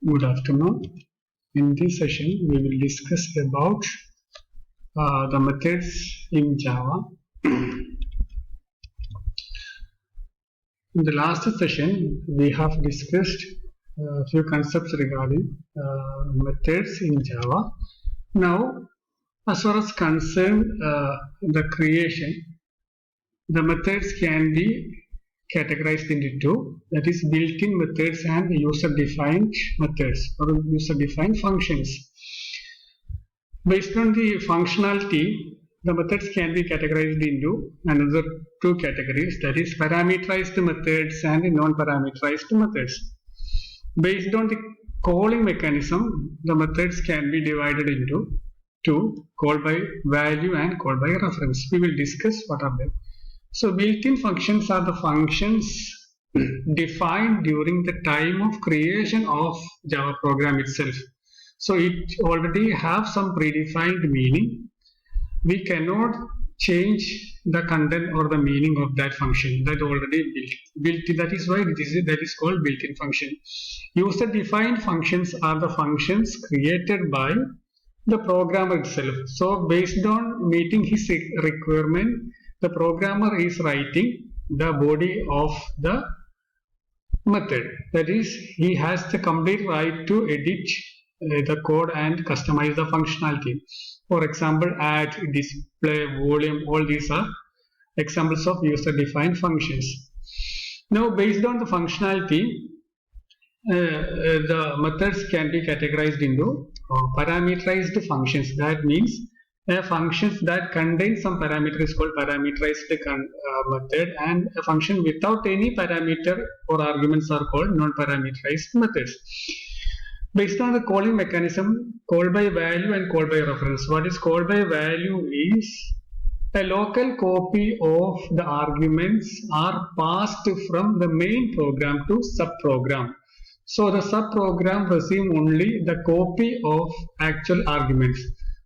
Good afternoon. In this session, we will discuss about the methods in Java. In the last session, we have discussed a few concepts regarding methods in Java. Now, as far as concerned the creation, the methods can be categorized into two, that is built-in methods and user-defined methods or user-defined functions. Based on the functionality, the methods can be categorized into another two categories, that is parameterized methods and non-parameterized methods. Based on the calling mechanism, the methods can be divided into two, call by value and call by reference. We will discuss what are they. So built-in functions are the functions defined during the time of creation of Java program itself. So it already have some predefined meaning. We cannot change the content or the meaning of that function that already built. That is why that is called built-in function. User-defined functions are the functions created by the programmer itself. So based on meeting his requirement, the programmer is writing the body of the method. That is, he has the complete right to edit the code and customize the functionality. For example, add, display, volume, all these are examples of user-defined functions. Now, based on the functionality, the methods can be categorized into parameterized functions. That means functions that contain some parameter is called parameterized method, and a function without any parameter or arguments are called non-parameterized methods. Based on the calling mechanism, call by value and call by reference. What is call by value is a local copy of the arguments are passed from the main program to subprogram. So the subprogram receives only the copy of actual arguments.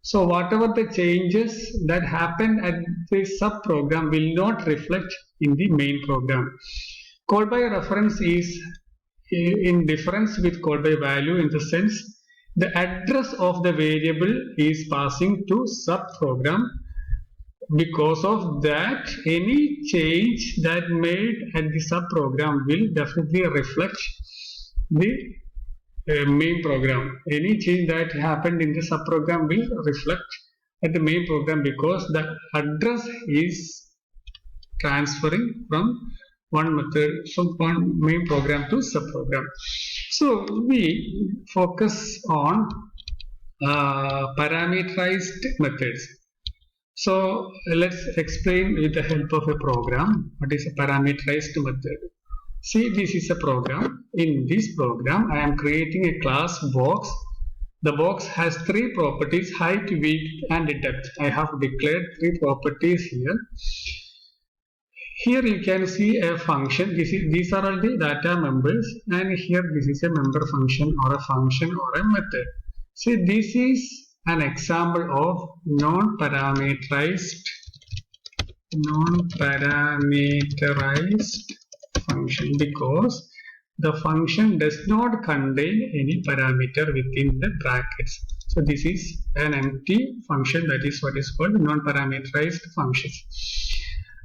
So whatever the changes that happen at the subprogram will not reflect in the main program. Call by reference is in difference with call by value in the sense the address of the variable is passing to subprogram. Because of that, any change that made at the subprogram will definitely reflect the main program. Any change that happened in the subprogram will reflect at the main program because the address is transferring from one method, from one main program to subprogram. So we focus on parameterized methods. So let's explain with the help of a program what is a parameterized method. See, this is a program. In this program, I am creating a class box. The box has three properties, height, width, and depth. I have declared three properties here. Here you can see a function. These are all the data members, and here this is a member function or a function or a method. See, this is an example of non-parameterized function because the function does not contain any parameter within the brackets. So this is an empty function, that is what is called non-parameterized functions.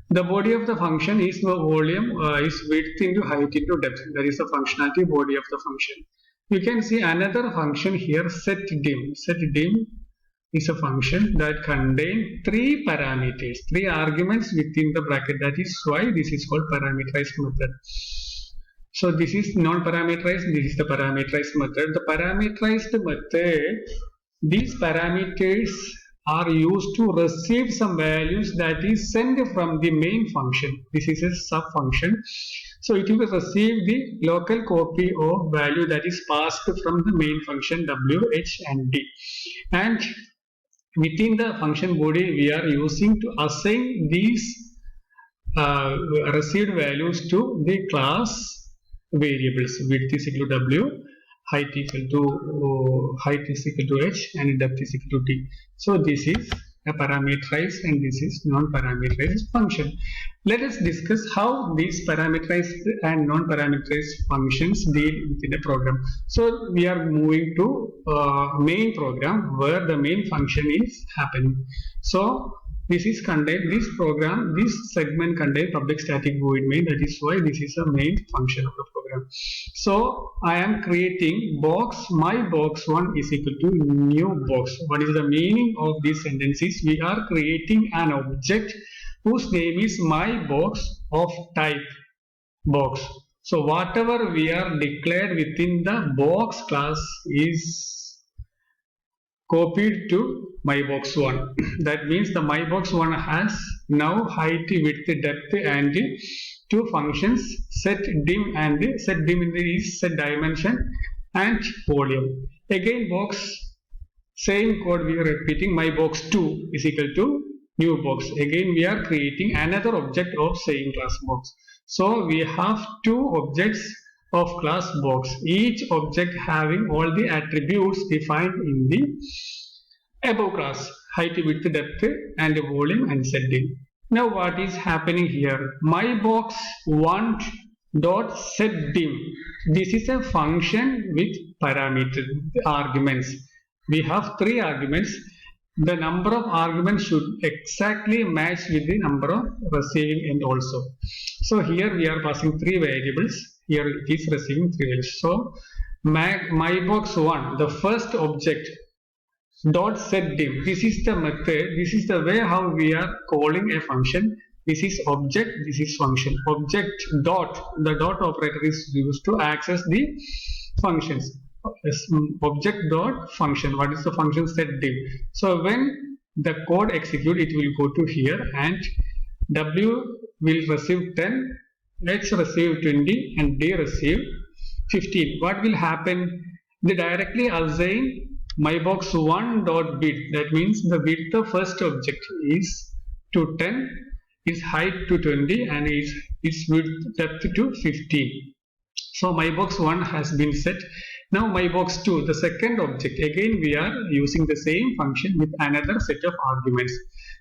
The body of the function is the volume is width into height into depth. That is the functionality body of the function. You can see another function here, setDim. setDim is a function that contains three parameters, three arguments within the bracket. That is why this is called parameterized method. So this is non-parameterized, this is the parameterized method. The parameterized method, these parameters are used to receive some values that is sent from the main function. This is a sub-function. So it will receive the local copy of value that is passed from the main function W, H, and D. And within the function body, we are using to assign these received values to the class variables. Width is equal to W, height is equal to H, and depth is equal to D. So this is a parameterized and this is non-parameterized function. Let us discuss how these parameterized and non-parameterized functions deal within a program. So we are moving to main program where the main function is happening. So this is contained, this program, this segment contains public static void main. That is why this is a main function of the program. So I am creating box, my box1 is equal to new box. What is the meaning of these sentences? We are creating an object whose name is my box of type box. So whatever we are declared within the box class is copied to mybox1. That means the mybox1 has now height, width, depth and two functions, set dim and set dim is set dimension and volume. Again box, same code we are repeating, mybox2 is equal to new box. Again we are creating another object of same class box. So we have two objects of class box, each object having all the attributes defined in the above class, height, width, depth and volume and set dim. Now what is happening here? mybox1 dot set dim. This is a function with parameter arguments. We have three arguments. The number of arguments should exactly match with the number of receiving end also. So here we are passing three variables. Here it is receiving three values. So mybox1, the first object dot set dim. This is the method. This is the way how we are calling a function. This is object. This is function. Object dot. The dot operator is used to access the functions. Object dot function. What is the function? Set dim. So when the code execute, it will go to here and W will receive 10, X receive 20 and D receive 15. What will happen? They directly assign mybox1 dot width. That means the width of first object is to 10, its height to 20 and its width depth to 15. So mybox1 has been set. Now mybox2, the second object, again we are using the same function with another set of arguments.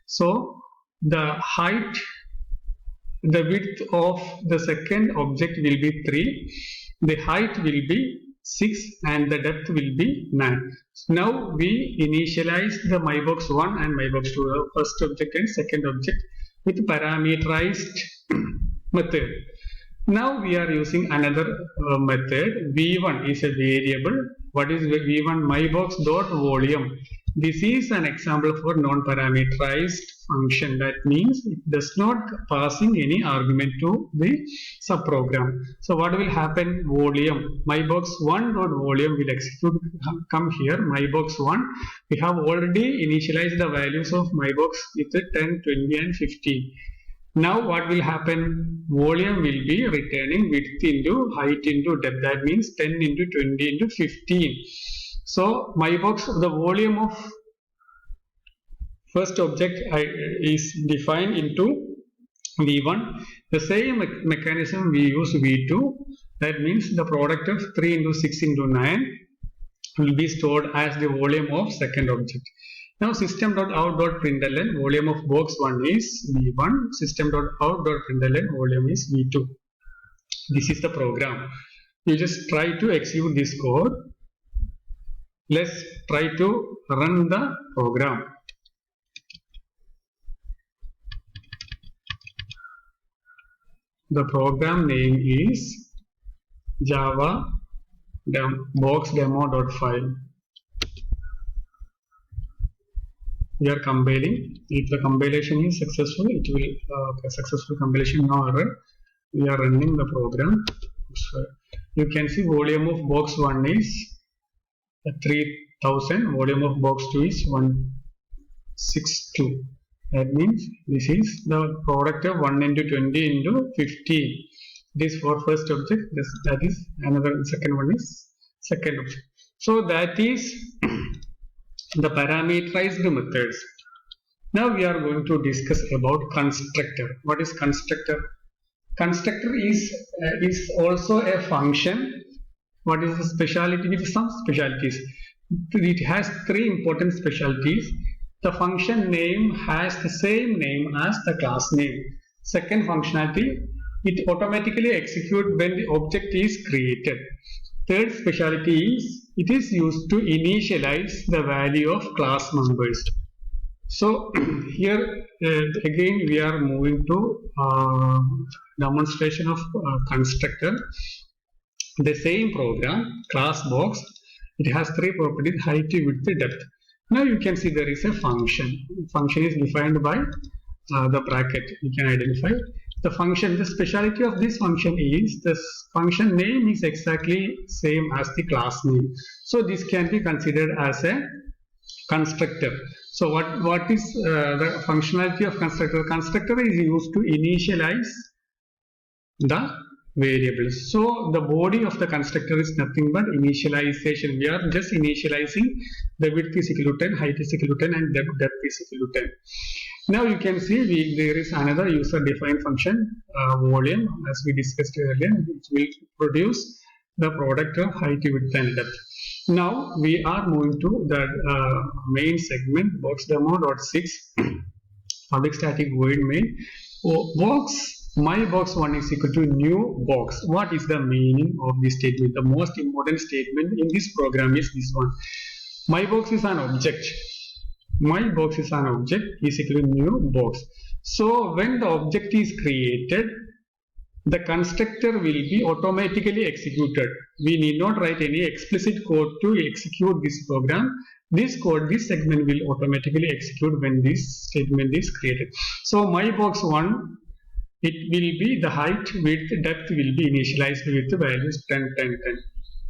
So the height, the width of the second object will be 3, the height will be 6 and the depth will be 9. So now we initialize the mybox1 and mybox2, first object and second object with parameterized method. Now we are using another method. V1 is a variable. What is V1? mybox dot volume. This is an example for non-parameterized function. That means it does not passing any argument to the subprogram. So what will happen? Volume. mybox1 dot volume will execute. Come here. mybox1. We have already initialized the values of mybox with 10, 20 and 15. Now what will happen? Volume will be returning width into height into depth. That means 10 into 20 into 15. So mybox, the volume of first object is defined into V1. The same mechanism we use V2. That means the product of 3 into 6 into 9 will be stored as the volume of second object. Now system.out.println volume of box 1 is V1, system.out.println volume is V2. This is the program. You just try to execute this code. Let's try to run the program. The program name is Java box demo.file. We are compiling. If the compilation is successful, it will successful compilation, no error. We are running the program. So you can see volume of box 1 is 3000. Volume of box 2 is 162. That means this is the product of 1 into 20 into 15. This for first object. That is another. Second one is second object. So that is the parameterized methods. Now we are going to discuss about constructor. What is constructor? Constructor is also a function. What is the speciality? With some specialities. It has three important specialties. the function name has the same name as the class name. Second functionality, it automatically executes when the object is created. Third specialty is it is used to initialize the value of class members. So here again we are moving to demonstration of constructor. The same program, class box, it has three properties: height, width, depth. Now you can see there is a function. Function is defined by the bracket. You can identify the function. The speciality of this function is the function name is exactly same as the class name. So this can be considered as a constructor. So what is the functionality of constructor? Constructor is used to initialize the variables. So the body of the constructor is nothing but initialization. We are just initializing the width is equal to 10, height is equal to 10, and depth is equal to 10. Now you can see there is another user defined function, volume, as we discussed earlier, which will produce the product of height, width, and depth. Now we are moving to the main segment, box demo.6, public static void main. Box my box 1 is equal to new box. What is the meaning of this statement? The most important statement in this program is this one. My box is an object. My box is an object is equal to new box. So when the object is created, the constructor will be automatically executed. We need not write any explicit code to execute this program. This code, this segment will automatically execute when this statement is created. So my box 1, it will be the height, width, depth will be initialized with the values 10, 10, 10.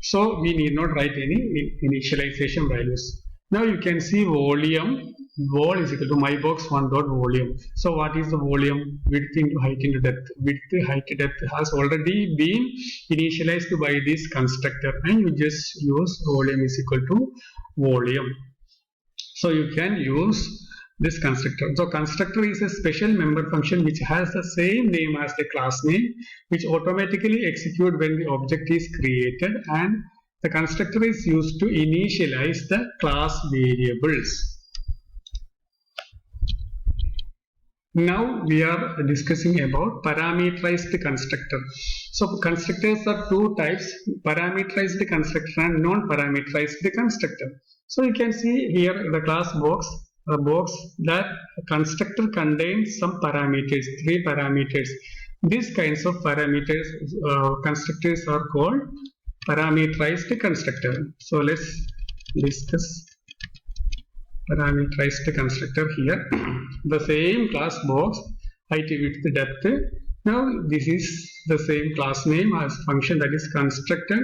So we need not write any initialization values. Now you can see volume. Vol is equal to my box 1 dot volume. So what is the volume? Width into height into depth. Width, height, depth has already been initialized by this constructor, and you just use volume is equal to volume. So you can use this constructor. So constructor is a special member function which has the same name as the class name, which automatically execute when the object is created, and the constructor is used to initialize the class variables. Now we are discussing about parameterized constructor. So constructors are two types: parameterized constructor and non-parameterized constructor. So you can see here the class box, a box that constructor contains some parameters, 3 parameters. These kinds of parameters constructors are called parameterized constructor. So let's discuss parameterized constructor here. The same class box, height, width, depth. Now this is the same class name as function, that is constructor.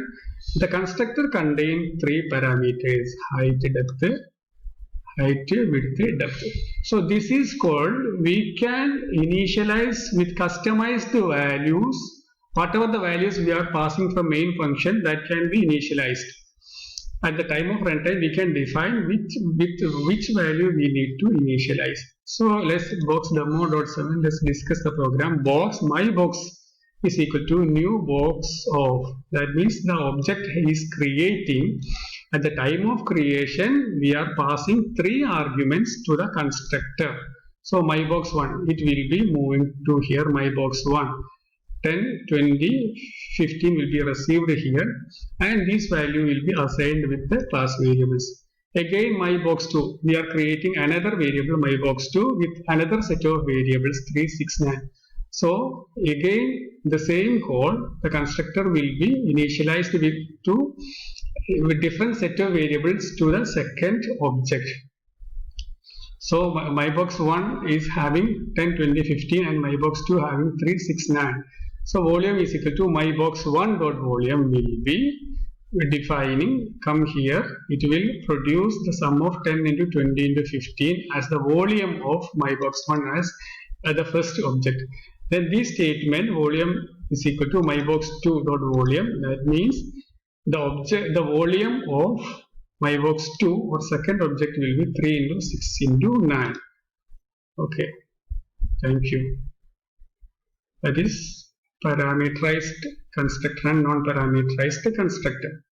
The constructor contains 3 parameters: height, depth, width, depth. So this is called, we can initialize with customized values. Whatever the values we are passing from main function, that can be initialized. At the time of runtime, we can define which value we need to initialize. So let's box demo.7, let's discuss the program. Box, my box is equal to new box of, that means the object is creating. At the time of creation, we are passing 3 arguments to the constructor. So my box 1, it will be moving to here, my box 1. 10, 20, 15 will be received here, and this value will be assigned with the class variables. Again, my box 2, we are creating another variable, my box 2, with another set of variables 3, 6, 9. So again, the same code, the constructor will be initialized with different set of variables to the second object. So my box 1 is having 10, 20, 15, and my box 2 having 3, 6, 9. So volume is equal to my box 1 dot volume will be defining, come here, it will produce the sum of 10 into 20 into 15 as the volume of my box 1 as the first object. Then this statement, volume is equal to my box 2 dot volume, that means the volume of my box 2 or second object will be 3 into 6 into 9. Okay, thank you. That is parameterized constructor and non-parameterized constructor.